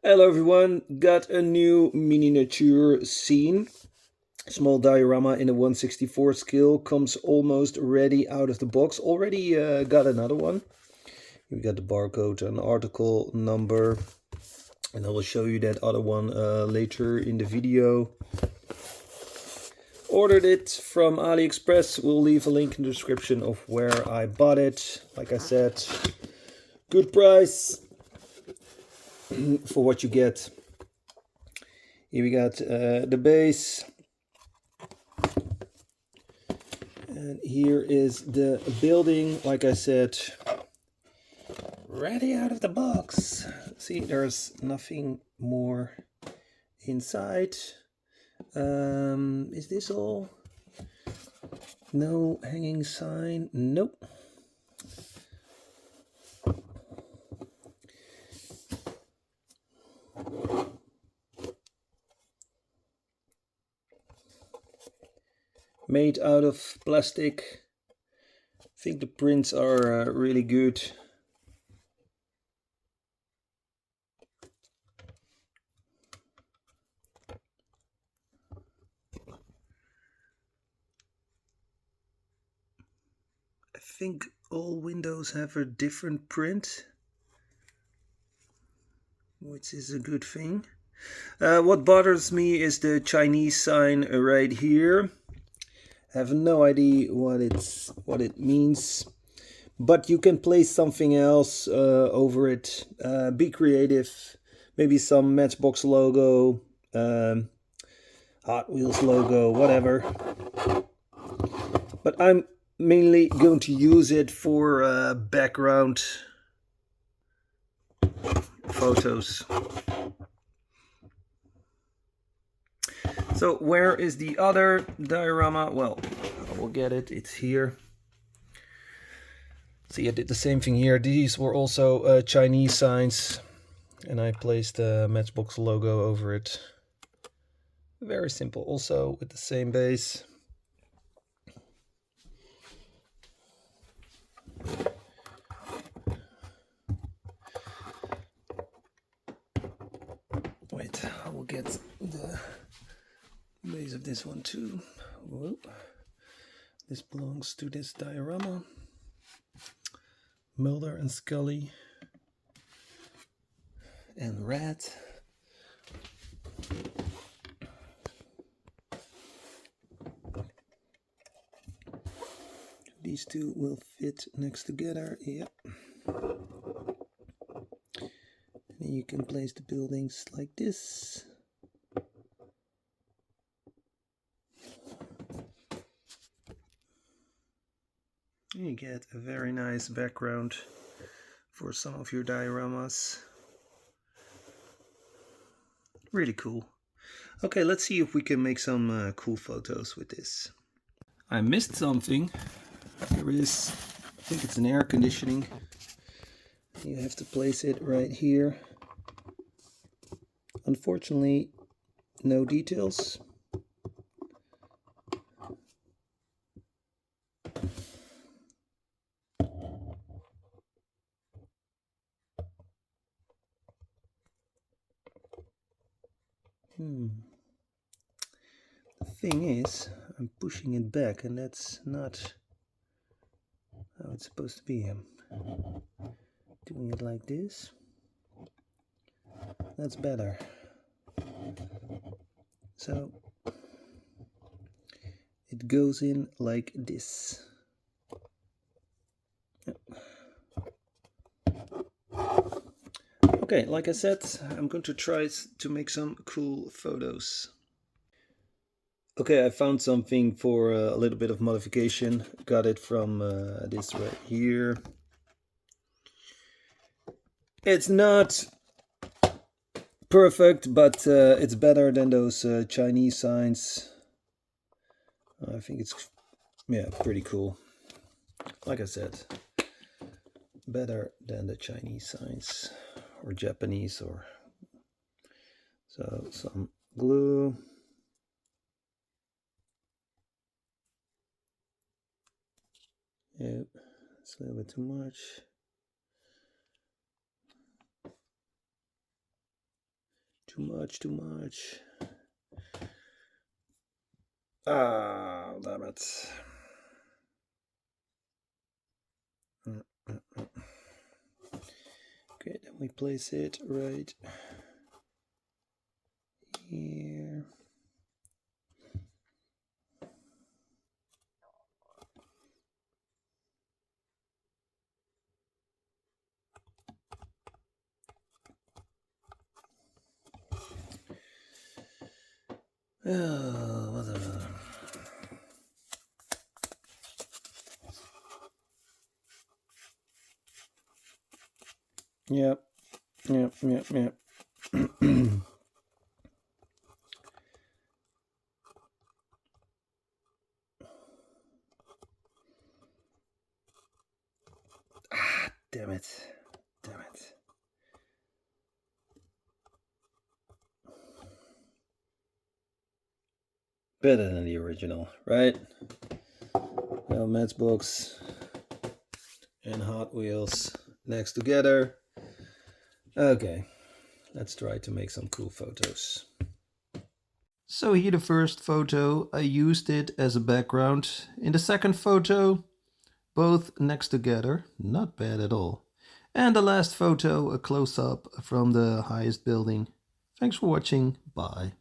Hello everyone, got a new miniature scene. Small diorama in a 1/64 scale, comes almost ready out of the box. Already got another one. We got the barcode and article number, and I will show you that other one later in the video. Ordered it from Aliexpress. We'll leave a link in the description of where I bought it. Like I said, good price for what you get. Here we got the base, and here is the building. Like I said, ready out of the box. See, there's nothing more inside. Is this all? No hanging sign. Nope. Made out of plastic. I think the prints are really good. I think all windows have a different print, which is a good thing. What bothers me is the Chinese sign right here. I have no idea what it means, but you can place something else over it. Be creative. Maybe some Matchbox logo, Hot Wheels logo, whatever. But I'm mainly going to use it for background photos. So where is the other diorama? Well, I will get it. It's here. See, I did the same thing here. These were also Chinese signs, and I placed the Matchbox logo over it. Very simple, also with the same base. Wait, I will get the base of this one too. Whoop. This belongs to this diorama. Mulder and Scully and Rat. These two will fit next together. Yep. And you can place the buildings like this. And you get a very nice background for some of your dioramas. Really cool. Okay, let's see if we can make some cool photos with this. I missed something. Here it is. I think it's an air conditioning. You have to place it right here. Unfortunately, no details. The thing is, I'm pushing it back, and that's not how it's supposed to be. I'm doing it like this. That's better. So it goes in like this. Yep. Okay, like I said, I'm going to try to make some cool photos. Okay, I found something for a little bit of modification. Got it from this right here. It's not perfect, but it's better than those Chinese signs. I think it's, yeah, pretty cool. Like I said, better than the Chinese signs or Japanese or so. Some glue. Yep, it's a little bit too much. Too much, too much. Ah, damn it. Okay, then we place it right here. Oh, whatever. Yep. Ah, damn it. Damn it. Better than the original, right? Now Matchbox and Hot Wheels next together. Okay, let's try to make some cool photos. So here the first photo, I used it as a background. In the second photo, both next together, not bad at all. And the last photo, a close-up from the highest building. Thanks for watching, bye.